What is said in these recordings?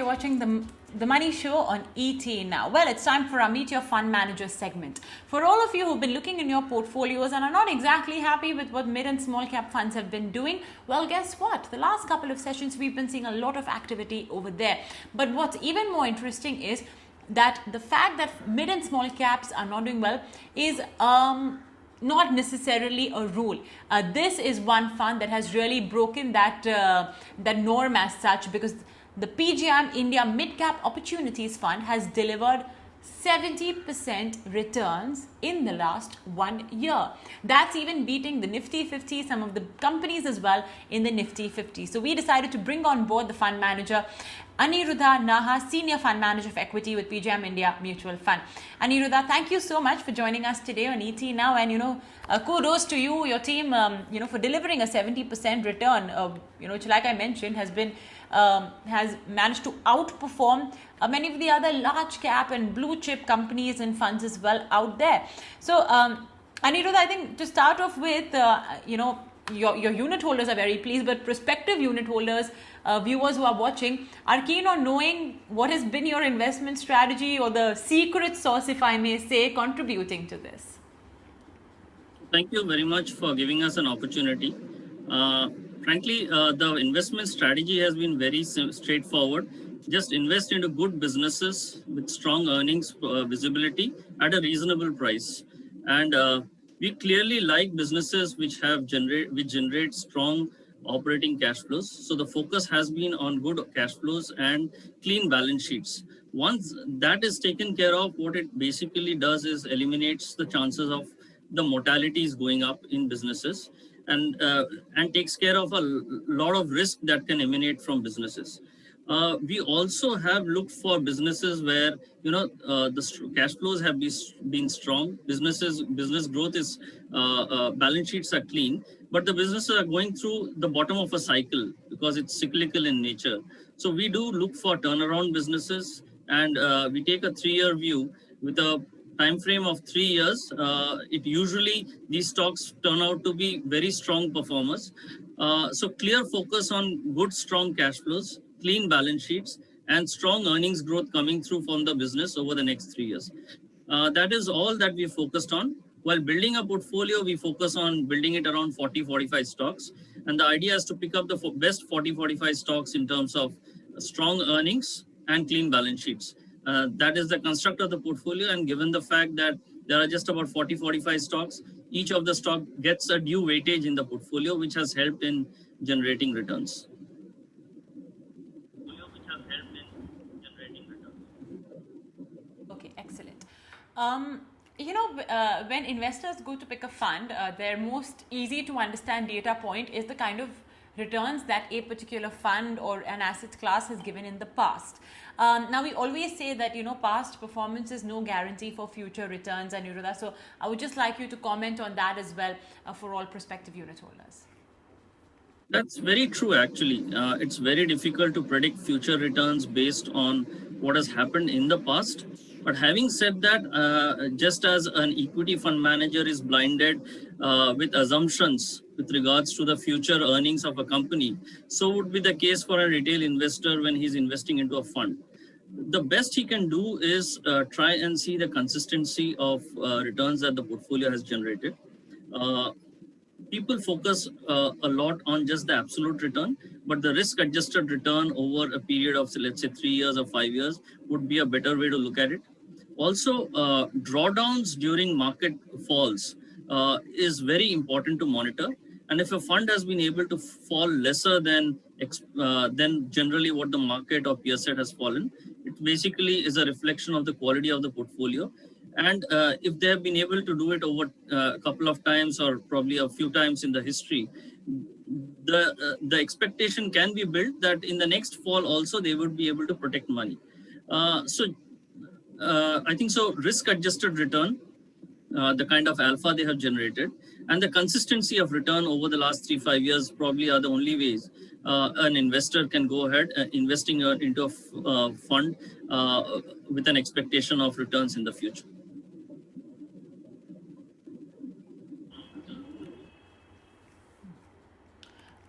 watching the Money Show on ET now. Well, it's time for our Meet Your Fund Manager segment. For all of you who've been looking in your portfolios and are not exactly happy with what mid and small cap funds have been doing, well, guess what? The last couple of sessions, we've been seeing a lot of activity over there. But what's even more interesting is that the fact that mid and small caps are not doing well is not necessarily a rule. This is one fund that has really broken that norm as such, because the PGIM India Midcap Opportunities Fund has delivered 70% returns in the last 1 year. That's even beating the Nifty 50, some of the companies as well in the Nifty 50. So we decided to bring on board the fund manager, Aniruddha Naha, Senior Fund Manager of Equity with PGIM India Mutual Fund. Aniruddha, thank you so much for joining us today on ET Now, and kudos to you, your team, for delivering a 70% return, which, like I mentioned, has managed to outperform many of the other large cap and blue chip companies and funds as well out there. So, Aniruddha, I think to start off with, your unit holders are very pleased, but prospective unit holders, viewers who are watching, are keen on knowing what has been your investment strategy or the secret sauce, if I may say, contributing to this. Thank you very much for giving us an opportunity. Frankly, the investment strategy has been very straightforward. Just invest into good businesses with strong earnings visibility at a reasonable price. And we clearly like businesses which generate strong operating cash flows. So the focus has been on good cash flows and clean balance sheets. Once that is taken care of, what it basically does is eliminates the chances of the mortalities going up in businesses, and takes care of a lot of risk that can emanate from businesses. We also have looked for businesses where the cash flows have been strong. Business growth is balance sheets are clean, but the businesses are going through the bottom of a cycle because it's cyclical in nature. So we do look for turnaround businesses, and we take a 3-year view with a time frame of 3 years. These stocks turn out to be very strong performers. So clear focus on good, strong cash flows, clean balance sheets, and strong earnings growth coming through from the business over the next 3 years. That is all that we focused on. While building a portfolio, we focus on building it around 40-45 stocks. And the idea is to pick up the best 40-45 stocks in terms of strong earnings and clean balance sheets. That is the construct of the portfolio. And given the fact that there are just about 40-45 stocks, each of the stock gets a due weightage in the portfolio, which has helped in generating returns. Okay, excellent. When investors go to pick a fund, their most easy to understand data point is the kind of returns that a particular fund or an asset class has given in the past. Now, we always say that, past performance is no guarantee for future returns, Aniruddha. So I would just like you to comment on that as well for all prospective unit holders. That's very true, actually. It's very difficult to predict future returns based on what has happened in the past. But having said that, just as an equity fund manager is blinded with assumptions with regards to the future earnings of a company, so would be the case for a retail investor when he's investing into a fund. The best he can do is try and see the consistency of returns that the portfolio has generated. People focus a lot on just the absolute return, but the risk-adjusted return over a period of, let's say, 3 years or 5 years would be a better way to look at it. Also, drawdowns during market falls is very important to monitor. And if a fund has been able to fall lesser than generally what the market or peer set has fallen, it basically is a reflection of the quality of the portfolio. And if they have been able to do it over a couple of times or probably a few times in the history, the expectation can be built that in the next fall also they would be able to protect money. I think so risk-adjusted return, the kind of alpha they have generated, and the consistency of return over the last 3-5 years probably are the only ways an investor can go ahead investing into a fund with an expectation of returns in the future.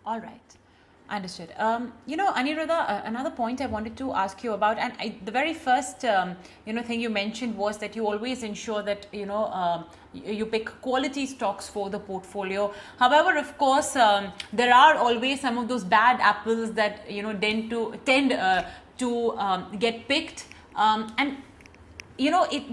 All right. Understood. Aniruddha, another point I wanted to ask you about, and the very first, thing you mentioned was that you always ensure that, you pick quality stocks for the portfolio. However, of course, there are always some of those bad apples that, tend to get picked. And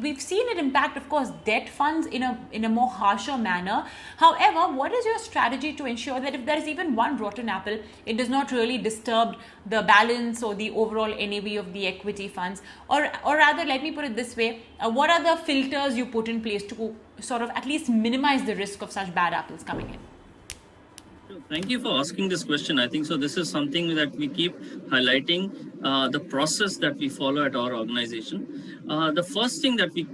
we've seen it impact, of course, debt funds in a more harsher manner. However, what is your strategy to ensure that if there is even one rotten apple, it does not really disturb the balance or the overall NAV of the equity funds? Or rather, let me put it this way, what are the filters you put in place to sort of at least minimize the risk of such bad apples coming in? Thank you for asking this question. I think so. This is something that we keep highlighting, the process that we follow at our organization. The first thing that we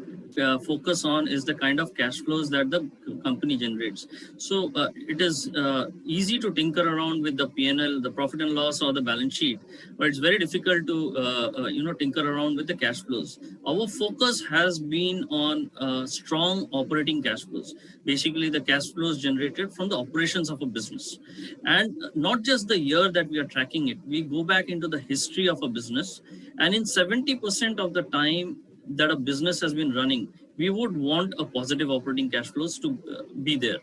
focus on is the kind of cash flows that the company generates. So it is easy to tinker around with the P&L, the profit and loss, or the balance sheet, but it's very difficult to tinker around with the cash flows. Our focus has been on strong operating cash flows, basically the cash flows generated from the operations of a business, and not just the year that we are tracking it. We go back into the history of a business, and in 70% of the time that a business has been running, we would want a positive operating cash flows to be there.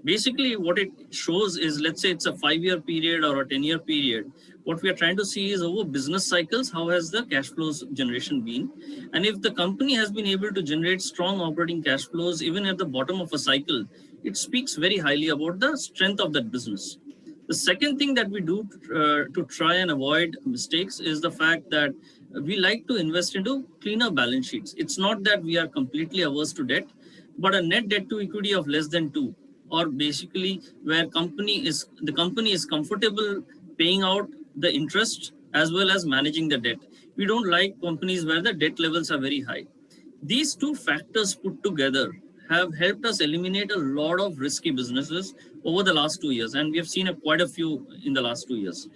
Basically, what it shows is, let's say it's a 5-year period or a 10-year period. What we are trying to see is over business cycles, how has the cash flows generation been? And if the company has been able to generate strong operating cash flows, even at the bottom of a cycle, it speaks very highly about the strength of that business. The second thing that we do to try and avoid mistakes is the fact that we like to invest into cleaner balance sheets. It's not that we are completely averse to debt, but a net debt to equity of less than 2, or basically where the company is comfortable paying out the interest as well as managing the debt. We don't like companies where the debt levels are very high. These two factors put together have helped us eliminate a lot of risky businesses over the last 2 years, and we have seen quite a few in the last 2 years.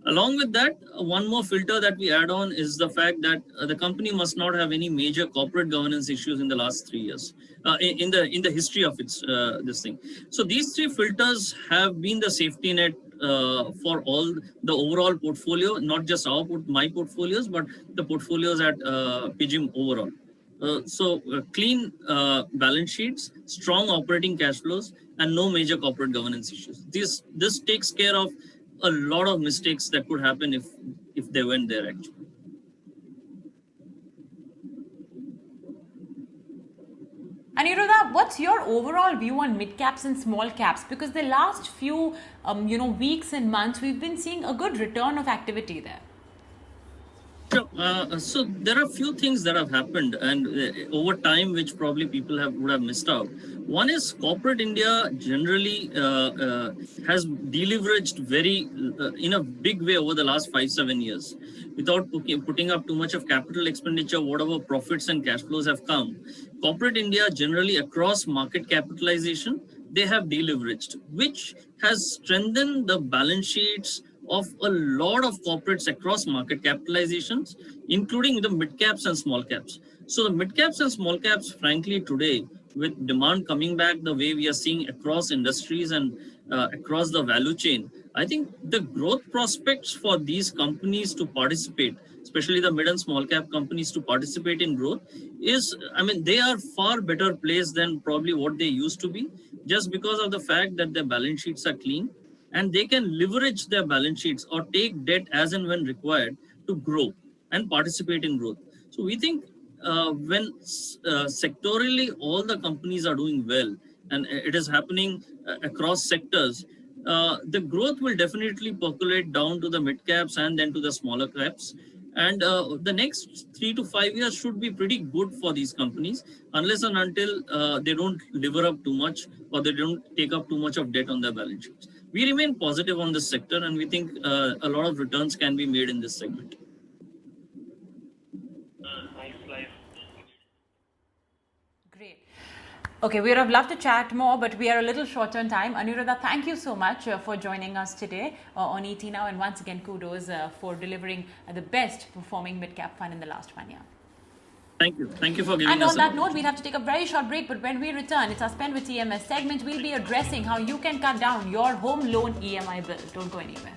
Along with that, one more filter that we add on is the fact that the company must not have any major corporate governance issues in the last 3 years, in the history of its this thing. So these 3 filters have been the safety net for all the overall portfolio, not just my portfolios, but the portfolios at PGIM overall. Clean balance sheets, strong operating cash flows, and no major corporate governance issues. This takes care of a lot of mistakes that could happen if they went there actually. Aniruddha, what's your overall view on mid caps and small caps? Because the last few weeks and months, we've been seeing a good return of activity there. Sure. So there are a few things that have happened and over time, which probably people would have missed out. One is corporate India generally has deleveraged in a big way over the last 5-7 years, without putting up too much of capital expenditure. Whatever profits and cash flows have come, corporate India generally across market capitalization, they have deleveraged, which has strengthened the balance sheets of a lot of corporates across market capitalizations, including the mid caps and small caps. So the mid caps and small caps, frankly, today, with demand coming back the way we are seeing across industries and across the value chain, I think the growth prospects for these companies to participate, especially the mid and small cap companies to participate in growth, they are far better placed than probably what they used to be, just because of the fact that their balance sheets are clean, and they can leverage their balance sheets or take debt as and when required to grow and participate in growth. So we think when sectorally all the companies are doing well, and it is happening across sectors, the growth will definitely percolate down to the mid caps and then to the smaller caps. And the next 3 to 5 years should be pretty good for these companies, unless and until they don't lever up too much or they don't take up too much of debt on their balance sheets. We remain positive on this sector, and we think a lot of returns can be made in this segment. Great. Okay, we would have loved to chat more, but we are a little short on time. Aniruddha, thank you so much for joining us today on ET Now, and once again, kudos for delivering the best performing mid-cap fund in the last 1 year. Thank you. Thank you for giving us. And on that note, we'll have to take a very short break, but when we return, it's our Spend with EMS segment. We'll be addressing how you can cut down your home loan EMI bill. Don't go anywhere.